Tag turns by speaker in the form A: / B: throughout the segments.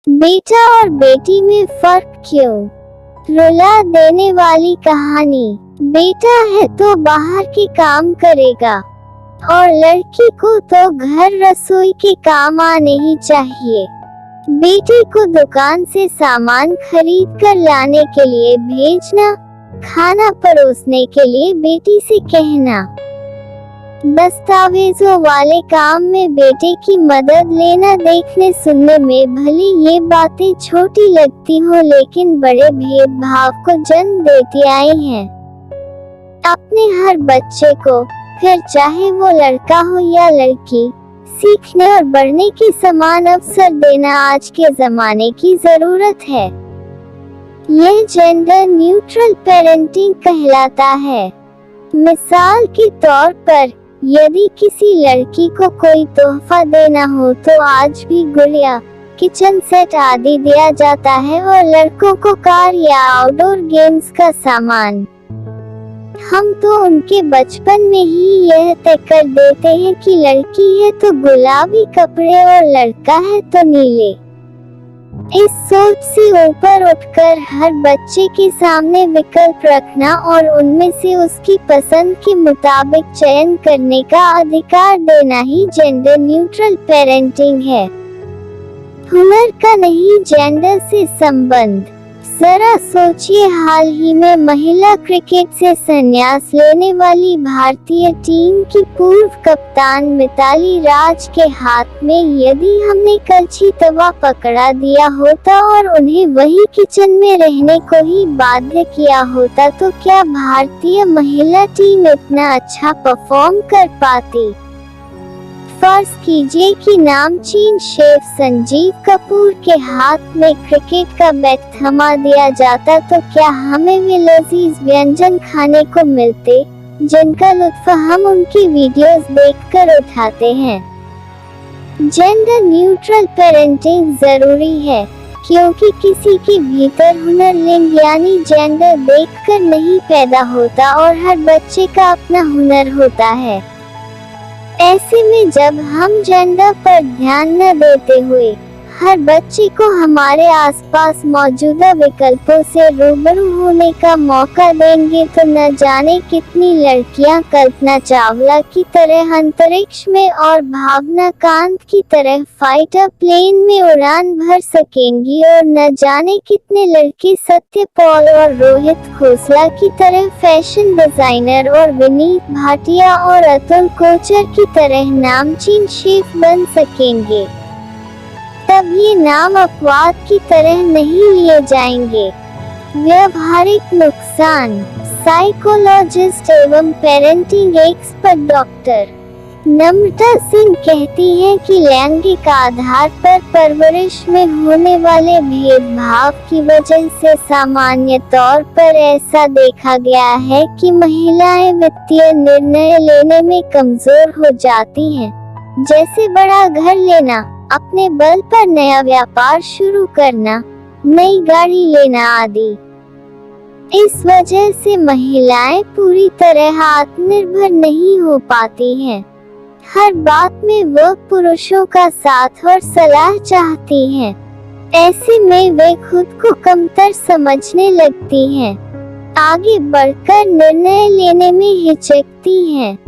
A: बेटा और बेटी में फर्क क्यों? रुला देने वाली कहानी। बेटा है तो बाहर के काम करेगा और लड़की को तो घर रसोई के काम आने ही चाहिए। बेटी को दुकान से सामान खरीद कर लाने के लिए भेजना, खाना परोसने के लिए बेटी से कहना, दस्तावेजों वाले काम में बेटे की मदद लेना। देखने सुनने में भले ये बातें छोटी लगती हो, लेकिन बड़े भेदभाव को जन्म देती आई हैं। अपने हर बच्चे को, फिर चाहे वो लड़का हो या लड़की, सीखने और बढ़ने के समान अवसर देना आज के जमाने की जरूरत है। यह जेंडर न्यूट्रल पेरेंटिंग कहलाता है। मिसाल के तौर पर, यदि किसी लड़की को कोई तोहफा देना हो तो आज भी गुड़िया, किचन सेट आदि दिया जाता है, और लड़कों को कार या आउटडोर गेम्स का सामान। हम तो उनके बचपन में ही यह तय कर देते हैं कि लड़की है तो गुलाबी कपड़े और लड़का है तो नीले। इस सोच से ऊपर उठकर हर बच्चे के सामने विकल्प रखना और उनमें से उसकी पसंद के मुताबिक चयन करने का अधिकार देना ही जेंडर न्यूट्रल पेरेंटिंग है। हुनर का नहीं, जेंडर से संबंध। जरा सोचिए, हाल ही में महिला क्रिकेट से संन्यास लेने वाली भारतीय टीम की पूर्व कप्तान मिताली राज के हाथ में यदि हमने कलछी तवा पकड़ा दिया होता और उन्हें वही किचन में रहने को ही बाध्य किया होता, तो क्या भारतीय महिला टीम इतना अच्छा परफॉर्म कर पाती? फर्ज कीजिए कि नामचीन शेफ संजीव कपूर के हाथ में क्रिकेट का बैट थमा दिया जाता, तो क्या हमें वे लजीज व्यंजन खाने को मिलते जिनका लुत्फ हम उनकी वीडियोस देखकर उठाते हैं? जेंडर न्यूट्रल पेरेंटिंग जरूरी है, क्योंकि किसी के भीतर हुनर, लिंग यानी जेंडर देखकर नहीं पैदा होता और हर बच्चे का अपना हुनर होता है। ऐसे में जब हम जेंडर पर ध्यान न देते हुए हर बच्चे को हमारे आसपास मौजूदा विकल्पों से रूबरू होने का मौका देंगे, तो न जाने कितनी लड़कियां कल्पना चावला की तरह अंतरिक्ष में और भावना कांत की तरह फाइटर प्लेन में उड़ान भर सकेंगी, और न जाने कितने लड़के सत्य पॉल और रोहित खोसला की तरह फैशन डिजाइनर और विनीत भाटिया और अतुल कोचर की तरह नामचीन शेफ बन सकेंगे। तब ये नाम अपवाद की तरह नहीं लिए जाएंगे। व्यवहारिक नुकसान। साइकोलॉजिस्ट एवं पेरेंटिंग एक्सपर्ट डॉक्टर नम्रता सिंह कहती हैं कि लैंगिक आधार पर परवरिश में होने वाले भेदभाव की वजह से सामान्य तौर पर ऐसा देखा गया है कि महिलाएं वित्तीय निर्णय लेने में कमजोर हो जाती हैं, जैसे बड़ा घर लेना, अपने बल पर नया व्यापार शुरू करना, नई गाड़ी लेना आदि। इस वजह से महिलाएं पूरी तरह आत्मनिर्भर नहीं हो पाती हैं। हर बात में वह पुरुषों का साथ और सलाह चाहती हैं। ऐसे में वे खुद को कमतर समझने लगती हैं, आगे बढ़कर निर्णय लेने में हिचकती हैं।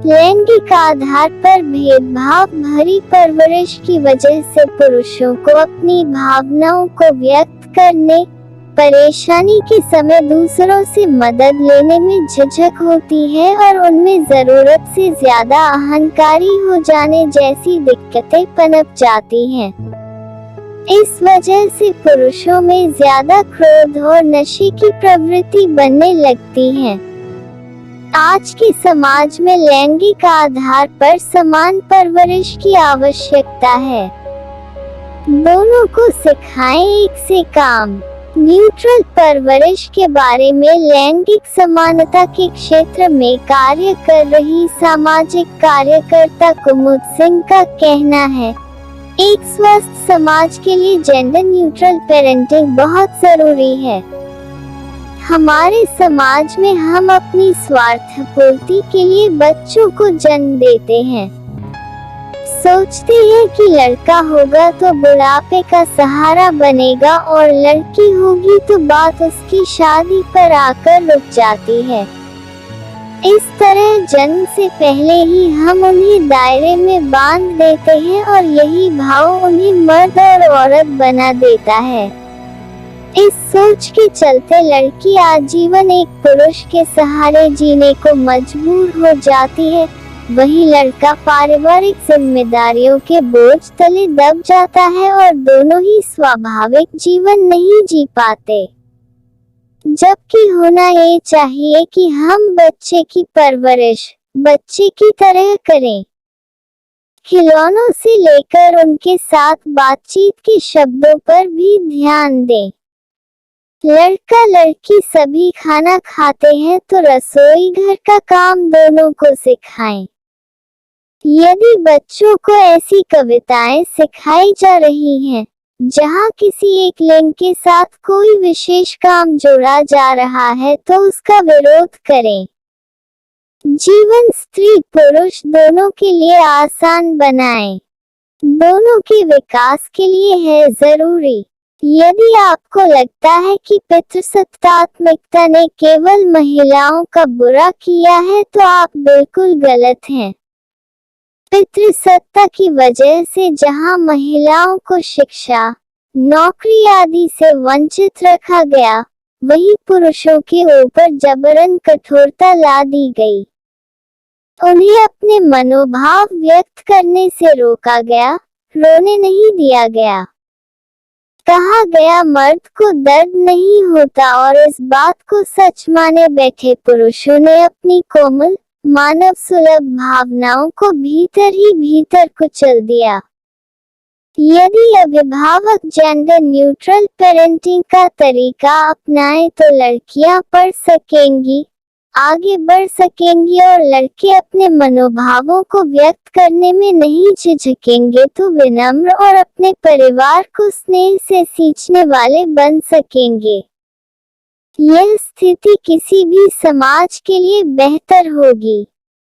A: लैंगिक आधार पर भेदभाव भरी परवरिश की वजह से पुरुषों को अपनी भावनाओं को व्यक्त करने, परेशानी के समय दूसरों से मदद लेने में झिझक होती है और उनमें जरूरत से ज्यादा अहंकारी हो जाने जैसी दिक्कतें पनप जाती हैं। इस वजह से पुरुषों में ज्यादा क्रोध और नशे की प्रवृत्ति बनने लगती है। आज के समाज में लैंगिक आधार पर समान परवरिश की आवश्यकता है। दोनों को सिखाएं एक से काम। न्यूट्रल परवरिश के बारे में लैंगिक समानता के क्षेत्र में कार्य कर रही सामाजिक कार्यकर्ता कुमुद सिंह का कहना है, एक स्वस्थ समाज के लिए जेंडर न्यूट्रल पेरेंटिंग बहुत जरूरी है। हमारे समाज में हम अपनी स्वार्थ पूर्ति के लिए बच्चों को जन्म देते हैं। सोचते हैं कि लड़का होगा तो बुढ़ापे का सहारा बनेगा और लड़की होगी तो बात उसकी शादी पर आकर रुक जाती है। इस तरह जन्म से पहले ही हम उन्हें दायरे में बांध देते हैं और यही भाव उन्हें मर्द और औरत बना देता है। इस सोच के चलते लड़की आजीवन एक पुरुष के सहारे जीने को मजबूर हो जाती है, वही लड़का पारिवारिक जिम्मेदारियों के बोझ तले दब जाता है और दोनों ही स्वाभाविक जीवन नहीं जी पाते। जबकि होना ये चाहिए कि हम बच्चे की परवरिश बच्चे की तरह करें, खिलौनों से लेकर उनके साथ बातचीत के शब्दों पर भी ध्यान दें। लड़का लड़की सभी खाना खाते हैं तो रसोई घर का काम दोनों को सिखाएं। यदि बच्चों को ऐसी कविताएं सिखाई जा रही हैं जहां किसी एक लिंग के साथ कोई विशेष काम जोड़ा जा रहा है तो उसका विरोध करें। जीवन स्त्री पुरुष दोनों के लिए आसान बनाएं, दोनों के विकास के लिए है जरूरी। यदि आपको लगता है कि पितृसत्तात्मकता ने केवल महिलाओं का बुरा किया है तो आप बिल्कुल गलत हैं। पितृसत्ता की वजह से जहां महिलाओं को शिक्षा, नौकरी आदि से वंचित रखा गया, वहीं पुरुषों के ऊपर जबरन कठोरता ला दी गई। उन्हें अपने मनोभाव व्यक्त करने से रोका गया, रोने नहीं दिया गया। कहा गया मर्द को दर्द नहीं होता और इस बात को सच माने बैठे पुरुषों ने अपनी कोमल मानव सुलभ भावनाओं को भीतर ही भीतर कुचल दिया। यदि अभिभावक जेंडर न्यूट्रल पेरेंटिंग का तरीका अपनाएं तो लड़कियां पढ़ सकेंगी, आगे बढ़ सकेंगी और लड़के अपने मनोभावों को व्यक्त करने में नहीं झिझकेंगे तो विनम्र और अपने परिवार को स्नेह से सींचने वाले बन सकेंगे। यह स्थिति किसी भी समाज के लिए बेहतर होगी।